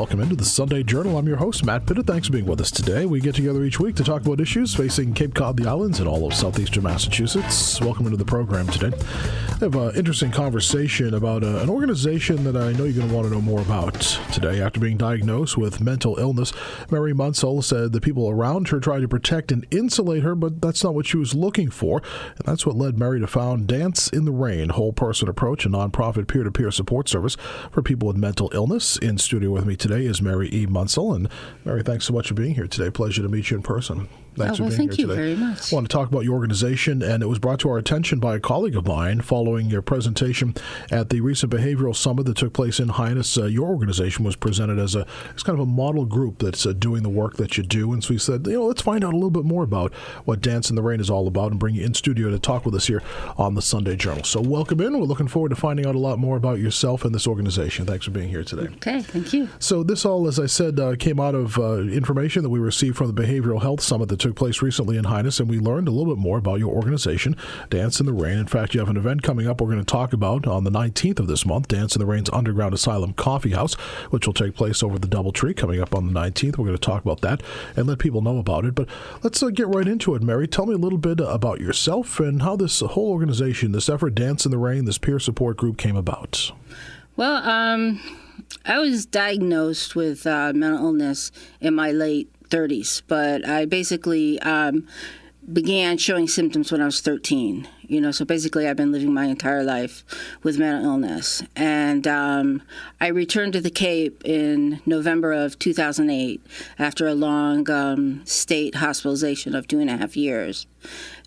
Welcome into the Sunday Journal. I'm your host, Matt Pitta. Thanks for being with us today. We get together each week to talk about issues facing Cape Cod, the islands, and all of southeastern Massachusetts. Welcome into the program today. I have an interesting conversation about an organization that I know you're going to want to know more about today. After being diagnosed with mental illness, Mary Munsell said the people around her tried to protect and insulate her, but that's not what she was looking for. And that's what led Mary to found Dance in the Rain, Whole Person Approach, a nonprofit peer-to-peer support service for people with mental illness. In studio with me today is Mary E. Munsell. And Mary, thanks so much for being here today. Pleasure to meet you in person. Thanks for being here today. Thank you very much. I want to talk about your organization, and it was brought to our attention by a colleague of mine following your presentation at the recent behavioral summit that took place in Hyannis. Your organization was presented as kind of a model group that's doing the work that you do, and so we said, let's find out a little bit more about what Dance in the Rain is all about and bring you in studio to talk with us here on the Sunday Journal. So welcome in. We're looking forward to finding out a lot more about yourself and this organization. Thanks for being here today. Okay, thank you. So this all, as I said, came out of information that we received from the Behavioral Health Summit that took place recently in Hyannis, and we learned a little bit more about your organization, Dance in the Rain. In fact, you have an event coming up we're going to talk about on the 19th of this month, Dance in the Rain's Underground Asylum Coffee House, which will take place over the DoubleTree coming up on the 19th. We're going to talk about that and let people know about it. But let's get right into it, Mary. Tell me a little bit about yourself and how this whole organization, this effort, Dance in the Rain, this peer support group came about. Well, I was diagnosed with mental illness in my late 30s, but I basically began showing symptoms when I was 13. So basically I've been living my entire life with mental illness. And I returned to the Cape in November of 2008 after a long state hospitalization of 2.5 years.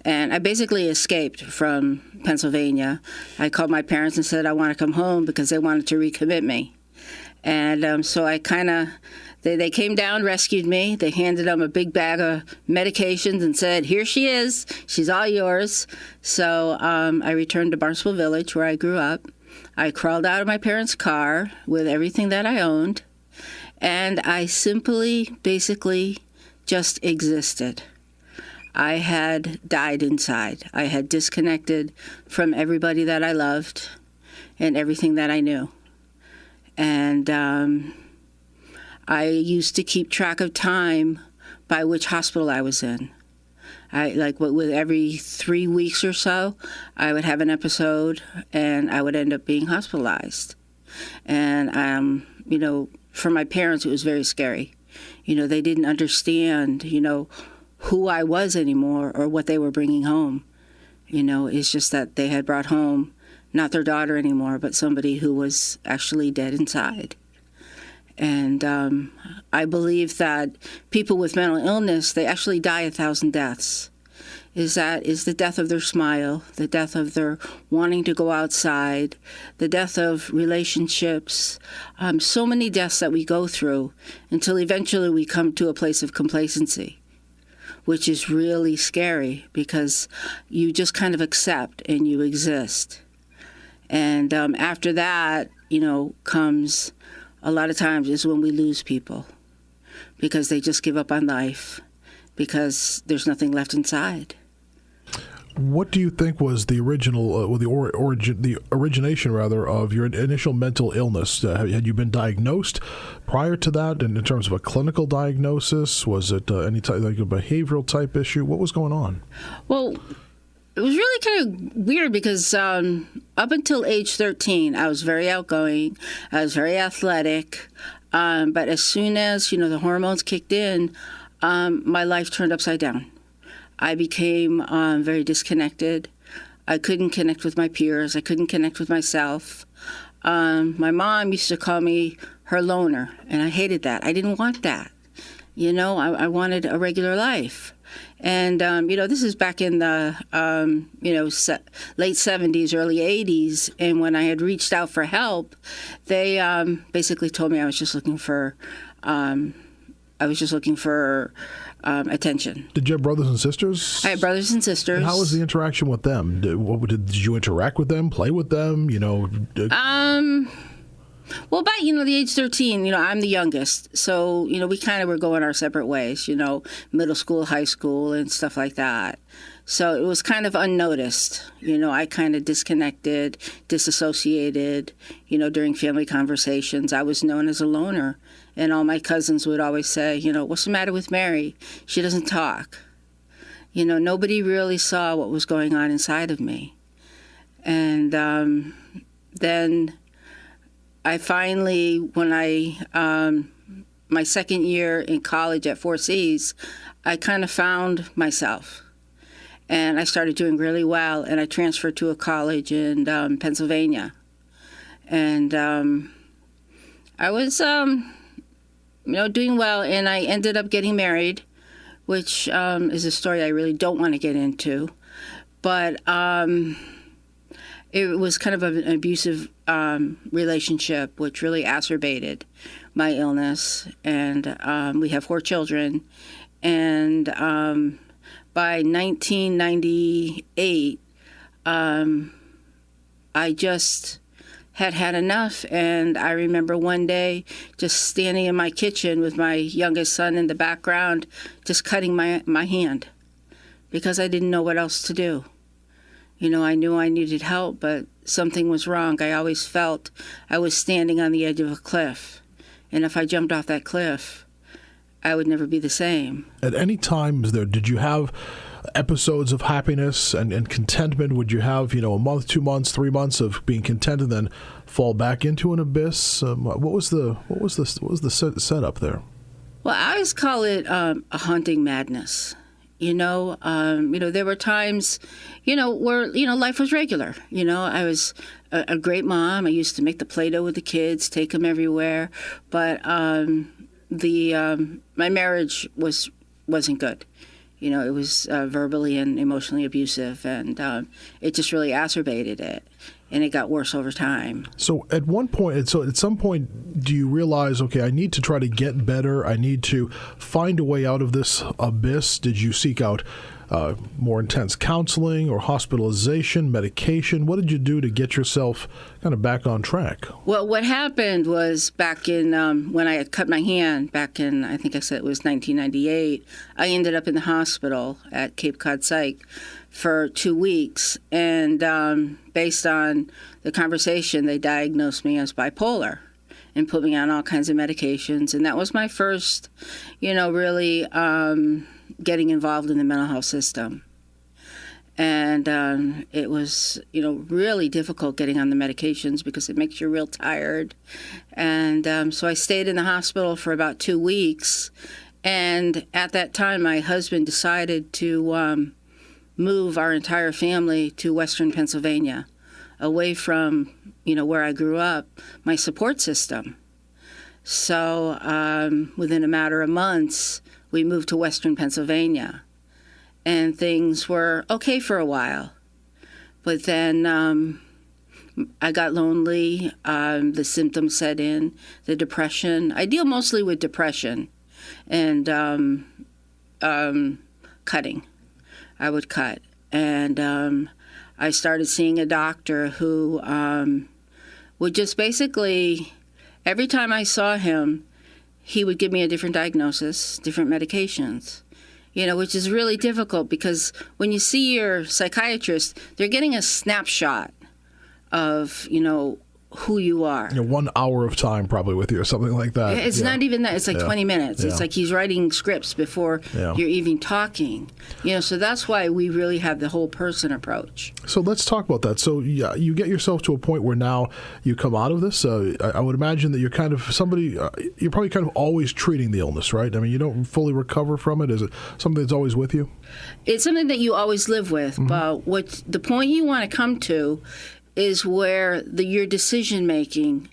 And I basically escaped from Pennsylvania. I called my parents and said I want to come home because they wanted to recommit me. And so I they came down, rescued me. They handed them a big bag of medications and said, here she is. She's all yours. So I returned to Barnstable Village, where I grew up. I crawled out of my parents' car with everything that I owned. And I simply, basically, just existed. I had died inside. I had disconnected from everybody that I loved and everything that I knew. And I used to keep track of time by which hospital I was in. With every 3 weeks or so, I would have an episode, and I would end up being hospitalized. And for my parents, it was very scary. They didn't understand, who I was anymore or what they were bringing home. It's just that they had brought home not their daughter anymore, but somebody who was actually dead inside. And I believe that people with mental illness, they actually die 1,000 deaths. Is the death of their smile, the death of their wanting to go outside, the death of relationships, so many deaths that we go through until eventually we come to a place of complacency, which is really scary because you just kind of accept and you exist. And after that, comes a lot of times is when we lose people because they just give up on life because there's nothing left inside. What do you think was the original, the origination of your initial mental illness? Had you been diagnosed prior to that, and in terms of a clinical diagnosis? Was it any type, like a behavioral type issue? What was going on? Well, it was really kind of weird because up until age 13, I was very outgoing. I was very athletic. But as soon as, the hormones kicked in, my life turned upside down. I became very disconnected. I couldn't connect with my peers. I couldn't connect with myself. My mom used to call me her loner, and I hated that. I didn't want that. I wanted a regular life. And, this is back in the, late 70s, early 80s. And when I had reached out for help, they basically told me I was just looking for attention. Did you have brothers and sisters? I had brothers and sisters. And how was the interaction with them? Did you interact with them, play with them, Well, by, the age 13, I'm the youngest. So, we kind of were going our separate ways, middle school, high school, and stuff like that. So it was kind of unnoticed. I kind of disconnected, disassociated, during family conversations. I was known as a loner. And all my cousins would always say, what's the matter with Mary? She doesn't talk. Nobody really saw what was going on inside of me. And then I finally, when my second year in college at Four Seas, I kind of found myself. And I started doing really well, and I transferred to a college in Pennsylvania. And I was, doing well, and I ended up getting married, which is a story I really don't want to get into. But it was kind of an abusive relationship, which really exacerbated my illness. And we have 4 children. And by 1998, I just had enough. And I remember one day just standing in my kitchen with my youngest son in the background, just cutting my hand because I didn't know what else to do. I knew I needed help, but something was wrong. I always felt I was standing on the edge of a cliff. And if I jumped off that cliff, I would never be the same. At any times there, did you have episodes of happiness and contentment? Would you have, a month, 2 months, 3 months of being content and then fall back into an abyss? What was the setup there? Well, I always call it a haunting madness. There were times, where, life was regular. I was a great mom. I used to make the Play-Doh with the kids, take them everywhere. But my marriage wasn't good. It was verbally and emotionally abusive, and it just really exacerbated it. And it got worse over time. So at some point, do you realize, okay, I need to try to get better. I need to find a way out of this abyss. Did you seek out more intense counseling or hospitalization, medication? What did you do to get yourself kind of back on track? Well, what happened was back in when I had cut my hand, back in, I think I said it was 1998, I ended up in the hospital at Cape Cod Psych for 2 weeks. And based on the conversation, they diagnosed me as bipolar and put me on all kinds of medications. And that was my first, really getting involved in the mental health system. And it was, really difficult getting on the medications because it makes you real tired. And so I stayed in the hospital for about 2 weeks. And at that time, my husband decided to move our entire family to Western Pennsylvania, away from, where I grew up, my support system. So within a matter of months, we moved to Western Pennsylvania, and things were okay for a while. But then I got lonely, the symptoms set in, the depression. I deal mostly with depression and cutting. I would cut. And I started seeing a doctor who would just basically, every time I saw him, he would give me a different diagnosis, different medications, which is really difficult because when you see your psychiatrist, they're getting a snapshot of, who you are. 1 hour of time probably with you or something like that. It's not even that. It's like 20 minutes. It's like he's writing scripts before you're even talking. So that's why we really have the whole person approach. So let's talk about that. So you get yourself to a point where now you come out of this. I would imagine that you're kind of you're probably kind of always treating the illness, right? I mean, you don't fully recover from it. Is it something that's always with you? It's something that you always live with. Mm-hmm. But what the point you want to come to is where your decision making,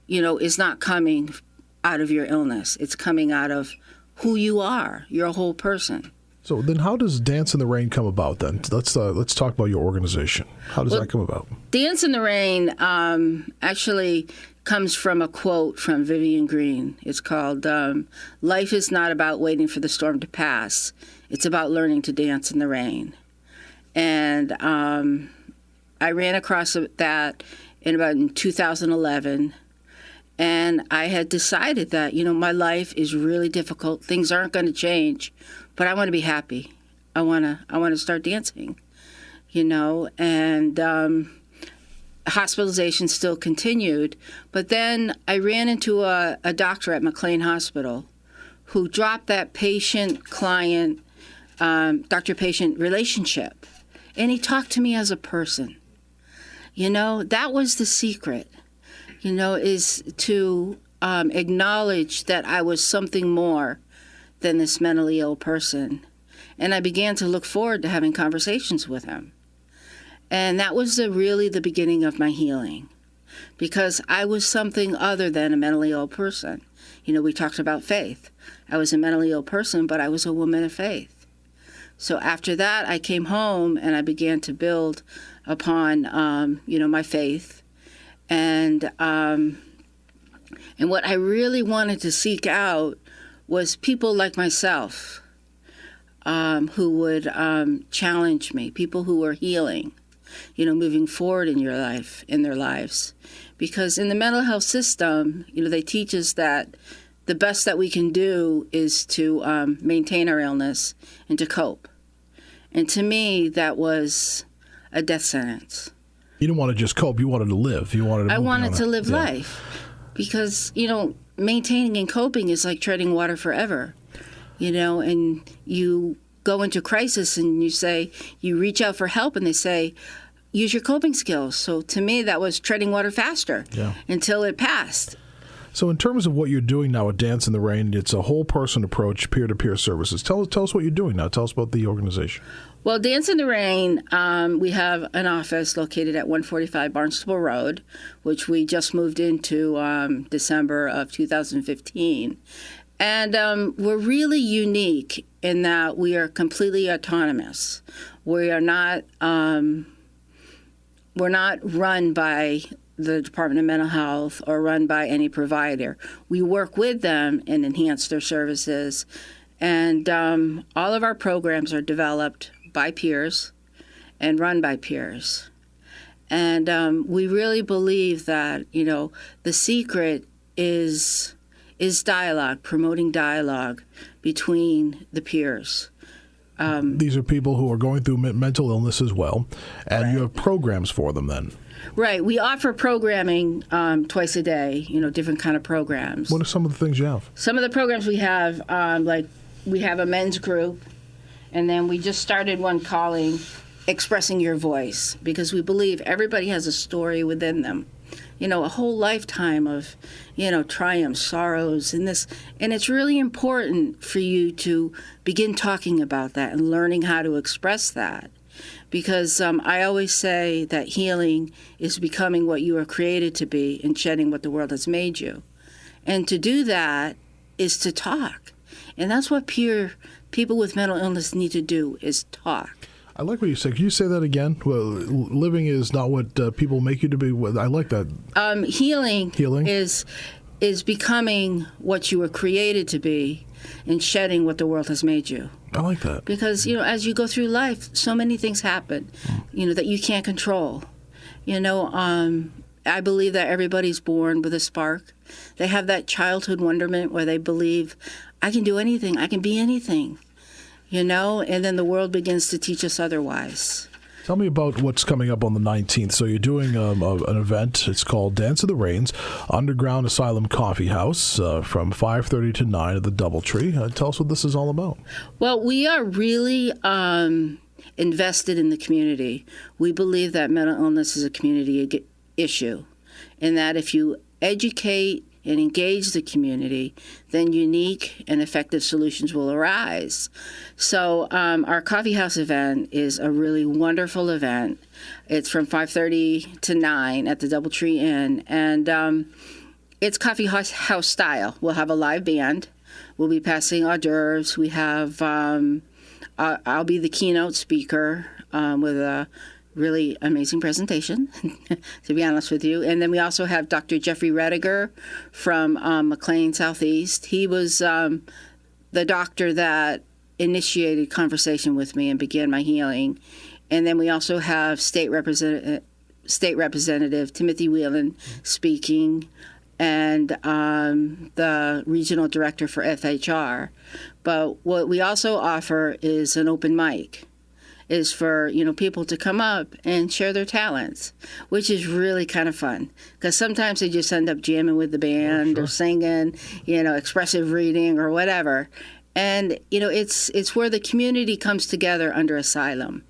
is not coming out of your illness. It's coming out of who you are. You're a whole person. So then how does Dance in the Rain come about then? Let's talk about your organization. How does that come about? Dance in the Rain actually comes from a quote from Vivian Green. It's called, "Life is not about waiting for the storm to pass. It's about learning to dance in the rain." And I ran across that in 2011, and I had decided that, my life is really difficult. Things aren't going to change, but I want to be happy. I wanna start dancing, and hospitalization still continued. But then I ran into a doctor at McLean Hospital who dropped that patient-client, doctor-patient relationship. And he talked to me as a person. That was the secret, is to acknowledge that I was something more than this mentally ill person. And I began to look forward to having conversations with him. And that was really the beginning of my healing, because I was something other than a mentally ill person. We talked about faith. I was a mentally ill person, but I was a woman of faith. So after that, I came home and I began to build upon, my faith. And what I really wanted to seek out was people like myself who would challenge me, people who were healing, moving forward in their lives. Because in the mental health system, they teach us that the best that we can do is to maintain our illness and to cope. And to me, that was a death sentence. You didn't want to just cope. You wanted to live. I wanted to live life. Because, maintaining and coping is like treading water forever. And you go into crisis and you reach out for help and they say, use your coping skills. So to me, that was treading water faster until it passed. So in terms of what you're doing now at Dance in the Rain, it's a whole person approach, peer-to-peer services. Tell us what you're doing now. Tell us about the organization. Well, Dance in the Rain, we have an office located at 145 Barnstable Road, which we just moved into December of 2015. And we're really unique in that we are completely autonomous. We are not we're not run by the Department of Mental Health or run by any provider. We work with them and enhance their services. And all of our programs are developed by peers and run by peers. And we really believe that, the secret is dialogue, promoting dialogue between the peers. These are people who are going through mental illness as well, and you have programs for them then. Right. We offer programming twice a day, different kind of programs. What are some of the things you have? Some of the programs we have, we have a men's group, and then we just started one calling Expressing Your Voice, because we believe everybody has a story within them. A whole lifetime of, triumphs, sorrows, and this. And it's really important for you to begin talking about that and learning how to express that. Because I always say that healing is becoming what you are created to be and shedding what the world has made you. And to do that is to talk. And that's what people with mental illness need to do, is talk. I like what you said. Can you say that again? Well, living is not what people make you to be. I like that. Healing is becoming what you were created to be and shedding what the world has made you. I like that. Because, as you go through life, so many things happen, that you can't control. I believe that everybody's born with a spark. They have that childhood wonderment where they believe, I can do anything, I can be anything. And then the world begins to teach us otherwise. Tell me about what's coming up on the 19th. So you're doing an event. It's called Dance of the Rains, Underground Asylum Coffee House from 5:30 to 9 at the Doubletree. Tell us what this is all about. Well, we are really invested in the community. We believe that mental illness is a community issue, and that if you educate and engage the community, then unique and effective solutions will arise. So our coffee house event is a really wonderful event. It's from 5:30 to 9 at the Doubletree Inn, and it's coffee house style. We'll have a live band. We'll be passing hors d'oeuvres. We have, I'll be the keynote speaker with a really amazing presentation, to be honest with you. And then we also have Dr. Jeffrey Rediger from McLean Southeast. He was the doctor that initiated conversation with me and began my healing. And then we also have State Representative Timothy Whelan speaking, and the regional director for FHR. But what we also offer is an open mic, is for, people to come up and share their talents, which is really kind of fun. Because sometimes they just end up jamming with the band or singing, expressive reading or whatever. And, it's where the community comes together under Asylum.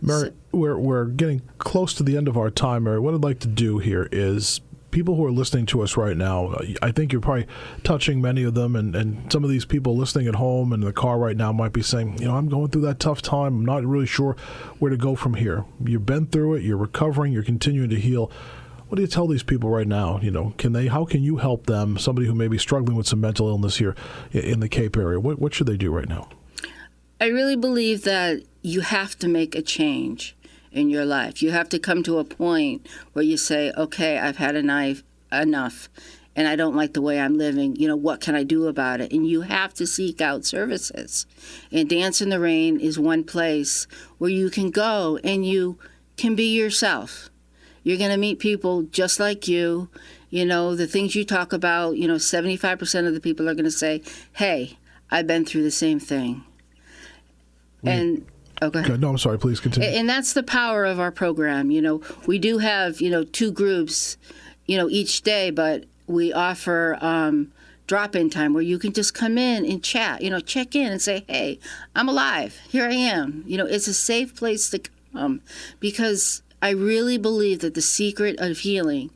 Mary, we're getting close to the end of our time, Mary. What I'd like to do here is, people who are listening to us right now, I think you're probably touching many of them, and some of these people listening at home and in the car right now might be saying, I'm going through that tough time. I'm not really sure where to go from here. You've been through it. You're recovering. You're continuing to heal. What do you tell these people right now? How can you help them, somebody who may be struggling with some mental illness here in the Cape area? What should they do right now? I really believe that you have to make a change in your life. You have to come to a point where you say, okay, I've had enough, and I don't like the way I'm living. What can I do about it? And you have to seek out services. And Dance in the Rain is one place where you can go and you can be yourself. You're going to meet people just like you. The things you talk about, 75% of the people are going to say, hey, I've been through the same thing. And okay. No, I'm sorry. Please continue. And that's the power of our program. We do have, 2 groups, each day, but we offer drop-in time where you can just come in and chat, check in and say, hey, I'm alive. Here I am. It's a safe place to come, because I really believe that the secret of healing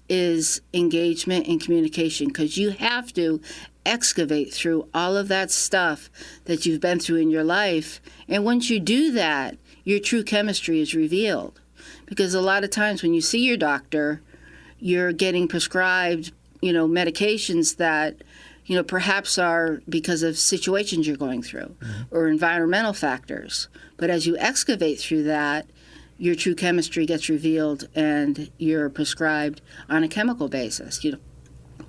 is engagement and communication, because you have to excavate through all of that stuff that you've been through in your life. And once you do that, your true chemistry is revealed. Because a lot of times when you see your doctor, you're getting prescribed, medications that, perhaps are because of situations you're going through or environmental factors. But as you excavate through that, your true chemistry gets revealed and you're prescribed on a chemical basis,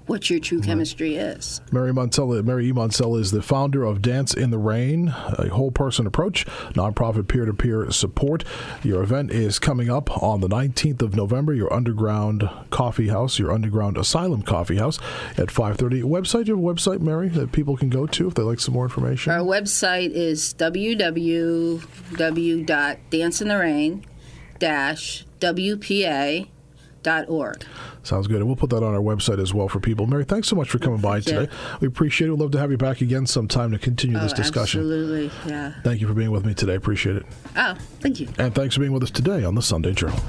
what your true chemistry is. Mary E. Munsell is the founder of Dance in the Rain, a whole person approach, nonprofit peer-to-peer support. Your event is coming up on the 19th of November, your underground coffee house, your underground asylum coffee house at 5:30. You have a website, Mary, that people can go to if they'd like some more information? Our website is www.danceintherain-wpa.org. Sounds good. And we'll put that on our website as well for people. Mary, thanks so much for coming by today. We appreciate it. We'd love to have you back again sometime to continue this discussion. Absolutely, yeah. Thank you for being with me today. Appreciate it. Oh, thank you. And thanks for being with us today on the Sunday Journal.